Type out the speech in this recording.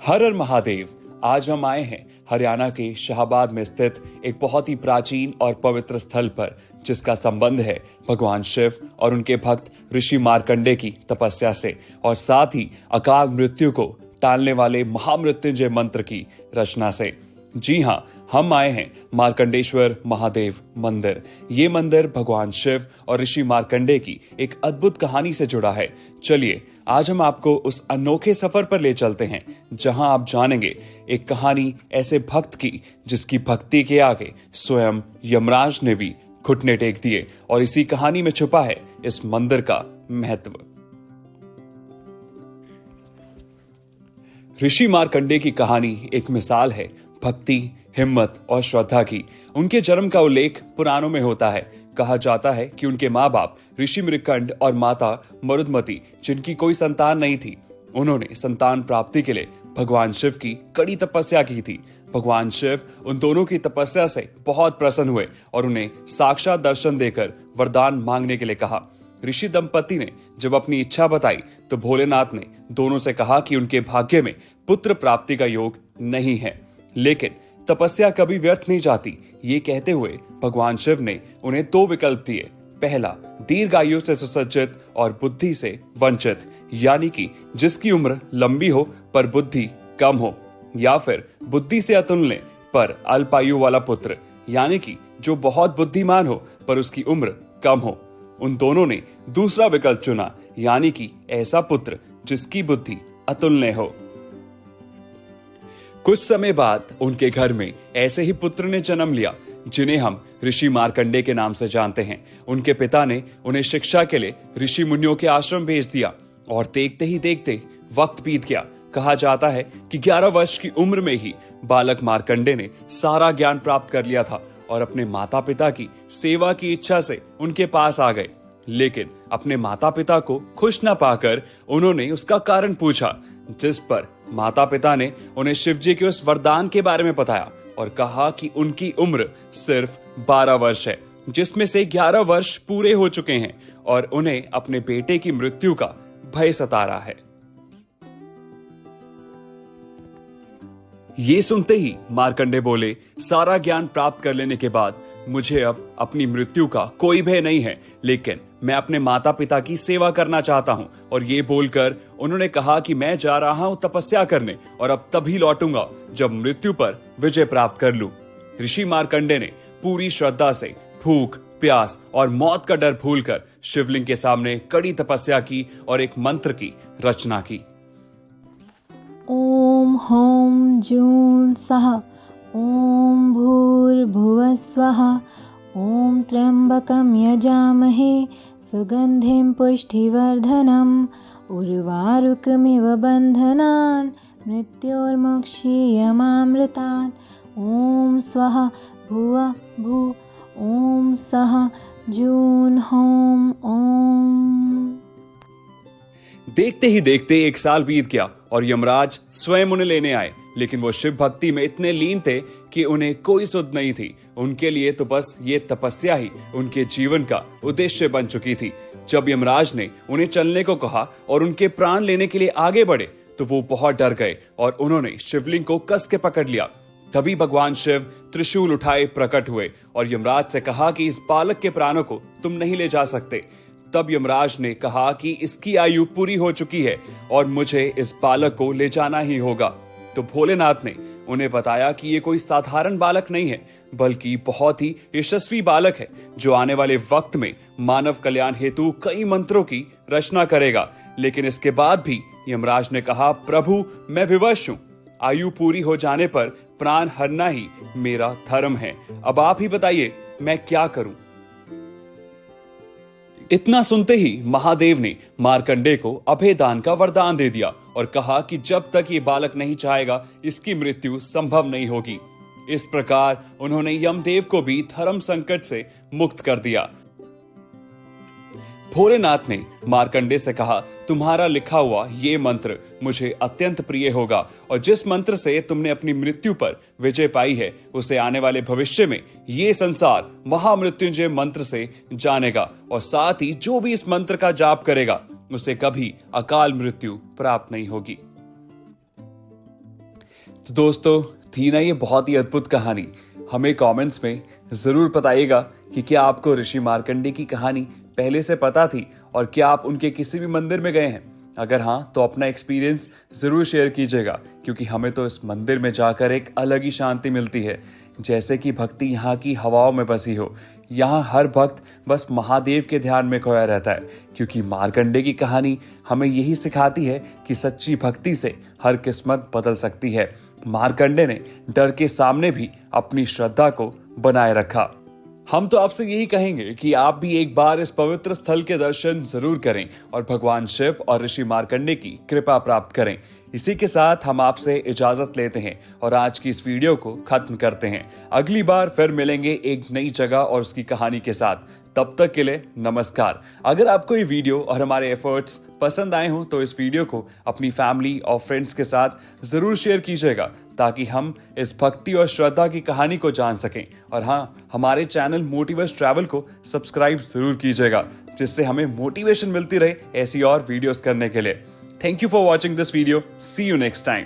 हर हर महादेव। आज हम आए हैं हरियाणा के शाहबाद में स्थित एक बहुत ही प्राचीन और पवित्र स्थल पर, जिसका संबंध है भगवान शिव और उनके भक्त ऋषि मार्कंडे की तपस्या से, और साथ ही अकाल मृत्यु को टालने वाले महामृत्युंजय मंत्र की रचना से। जी हाँ, हम आए हैं मार्कंडेश्वर महादेव मंदिर। ये मंदिर भगवान शिव और ऋषि मार्कंडे की एक अद्भुत कहानी से जुड़ा है। चलिए आज हम आपको उस अनोखे सफर पर ले चलते हैं, जहां आप जानेंगे एक कहानी ऐसे भक्त की जिसकी भक्ति के आगे स्वयं यमराज ने भी घुटने टेक दिए, और इसी कहानी में छुपा है इस मंदिर का महत्व। ऋषि मार्कंडे की कहानी एक मिसाल है भक्ति, हिम्मत और श्रद्धा की। उनके जन्म का उल्लेख पुराणों में होता है। कहा जाता है कि उनके माँ बाप ऋषि मृकंड और माता मरुदमती, जिनकी कोई संतान नहीं थी, उन्होंने संतान प्राप्ति के लिए भगवान शिव की कड़ी तपस्या की थी। भगवान शिव उन दोनों की तपस्या से बहुत प्रसन्न हुए और उन्हें साक्षात दर्शन देकर वरदान मांगने के लिए कहा। ऋषि दंपति ने जब अपनी इच्छा बताई तो भोलेनाथ ने दोनों से कहा कि उनके भाग्य में पुत्र प्राप्ति का योग नहीं है, लेकिन तपस्या कभी व्यर्थ नहीं जाती। ये कहते हुए भगवान शिव ने उन्हें दो विकल्प दिए। पहला, दीर्घायु से सुसज्जित और बुद्धि से वंचित, यानी कि जिसकी उम्र लंबी हो पर बुद्धि कम हो, या फिर बुद्धि से अतुलनीय पर अल्पायु वाला पुत्र, यानी कि जो बहुत बुद्धिमान हो पर उसकी उम्र कम हो। उन दोनों ने दूसरा विकल्प चुना, यानी कि ऐसा पुत्र जिसकी बुद्धि अतुलनीय हो। कुछ समय बाद उनके घर में ऐसे ही पुत्र ने जन्म लिया, जिन्हें हम ऋषि मार्कंडे के नाम से जानते हैं। उनके पिता ने उन्हें शिक्षा के लिए ऋषि मुनियों के आश्रम भेज दिया, और देखते ही देखते वक्त बीत गया। कहा जाता है कि 11 वर्ष की उम्र में ही बालक मार्कंडे ने सारा ज्ञान प्राप्त कर लिया था और अपने माता पिता की सेवा की इच्छा से उनके पास आ गए। लेकिन अपने माता पिता को खुश न पाकर उन्होंने उसका कारण पूछा, जिस पर माता पिता ने उन्हें शिव जी के उस वरदान के बारे में बताया और कहा कि उनकी उम्र सिर्फ 12 वर्ष है, जिसमें से 11 वर्ष पूरे हो चुके हैं और उन्हें अपने बेटे की मृत्यु का भय सता रहा है। ये सुनते ही मार्कंडे बोले, सारा ज्ञान प्राप्त कर लेने के बाद मुझे अब अपनी मृत्यु का कोई भय नहीं है, लेकिन मैं अपने माता पिता की सेवा करना चाहता हूँ। और ये बोलकर उन्होंने कहा कि मैं जा रहा हूँ तपस्या करने, और अब तभी लौटूंगा जब मृत्यु पर विजय प्राप्त कर लूं। ऋषि मार्कंडे ने पूरी श्रद्धा से भूख, प्यास और मौत का डर भूलकर शिवलिंग के सामने कड़ी तपस्या की और एक मंत्र की रचना की। ओम हौं जूं सः ओम भूर्भुवः स्वः ओम त्र्यंबकं यजामहे सुगंधिं पुष्टिवर्धनम् उर्वारुकमिव बन्धनान् मृत्योर्मुक्षीयमामृतात् ओम स्वः भुवः भू ओम सः जूं हौं ओम। देखते ही देखते 1 साल बीत गया और यमराज स्वयं उन्हें लेने आए, लेकिन वो शिव भक्ति में इतने लीन थे कि उन्हें कोई सुध नहीं थी। उनके लिए तो बस ये तपस्या ही उनके जीवन का उद्देश्य बन चुकी थी। जब यमराज ने उन्हें चलने को कहा और उनके प्राण लेने के लिए आगे बढ़े, तो वो बहुत डर गए और उन्होंने शिवलिंग को कस के पकड़ लिया। तभी भगवान शिव त्रिशूल उठाए प्रकट हुए और यमराज से कहा कि इस बालक के प्राणों को तुम नहीं ले जा सकते। तब यमराज ने कहा कि इसकी आयु पूरी हो चुकी है और मुझे इस बालक को ले जाना ही होगा। तो भोलेनाथ ने उन्हें बताया कि ये कोई साधारण बालक नहीं है, बल्कि बहुत ही यशस्वी बालक है, जो आने वाले वक्त में मानव कल्याण हेतु कई मंत्रों की रचना करेगा। लेकिन इसके बाद भी यमराज ने कहा, प्रभु मैं विवश हूँ, आयु पूरी हो जाने पर प्राण हरना ही मेरा धर्म है। अब आप ही बताइए मैं क्या करूं। इतना सुनते ही महादेव ने मार्कंडे को अभय दान का वरदान दे दिया और कहा कि जब तक ये बालक नहीं चाहेगा, इसकी मृत्यु संभव नहीं होगी। इस प्रकार उन्होंने यमदेव को भी धर्म संकट से मुक्त कर दिया। भोलेनाथ ने मार्कंडे से कहा, तुम्हारा लिखा हुआ ये मंत्र मुझे अत्यंत प्रिय होगा, और जिस मंत्र से तुमने अपनी मृत्यु पर विजय पाई है, उसे आने वाले भविष्य में ये संसार महामृत्युंजय मंत्र से जानेगा, और साथ ही जो भी इस मंत्र का जाप करेगा उसे कभी अकाल मृत्यु प्राप्त नहीं होगी। तो दोस्तों, थी ना ये बहुत ही अद्भुत कहानी। हमें कमेंट्स में जरूर बताइएगा कि क्या आपको ऋषि मार्कंडे की कहानी पहले से पता थी और क्या आप उनके किसी भी मंदिर में गए हैं। अगर हाँ, तो अपना एक्सपीरियंस जरूर शेयर कीजिएगा, क्योंकि हमें तो इस मंदिर में जाकर एक अलग ही शांति मिलती है, जैसे कि भक्ति यहाँ की हवाओं में बसी हो। यहाँ हर भक्त बस महादेव के ध्यान में खोया रहता है, क्योंकि मार्कंडे की कहानी हमें यही सिखाती है कि सच्ची भक्ति से हर किस्मत बदल सकती है। मार्कंडे ने डर के सामने भी अपनी श्रद्धा को बनाए रखा। हम तो आपसे यही कहेंगे कि आप भी एक बार इस पवित्र स्थल के दर्शन जरूर करें और भगवान शिव और ऋषि मार्कंडे की कृपा प्राप्त करें। इसी के साथ हम आपसे इजाजत लेते हैं और आज की इस वीडियो को खत्म करते हैं। अगली बार फिर मिलेंगे एक नई जगह और उसकी कहानी के साथ। तब तक के लिए नमस्कार। अगर आपको ये वीडियो और हमारे एफर्ट्स पसंद आए हों तो इस वीडियो को अपनी फैमिली और फ्रेंड्स के साथ जरूर शेयर कीजिएगा, ताकि हम इस भक्ति और श्रद्धा की कहानी को जान सकें। और हाँ, हमारे चैनल मोटिवेश ट्रैवल को सब्सक्राइब जरूर कीजिएगा, जिससे हमें मोटिवेशन मिलती रहे ऐसी और वीडियोस करने के लिए। Thank you for watching this video. See you next time.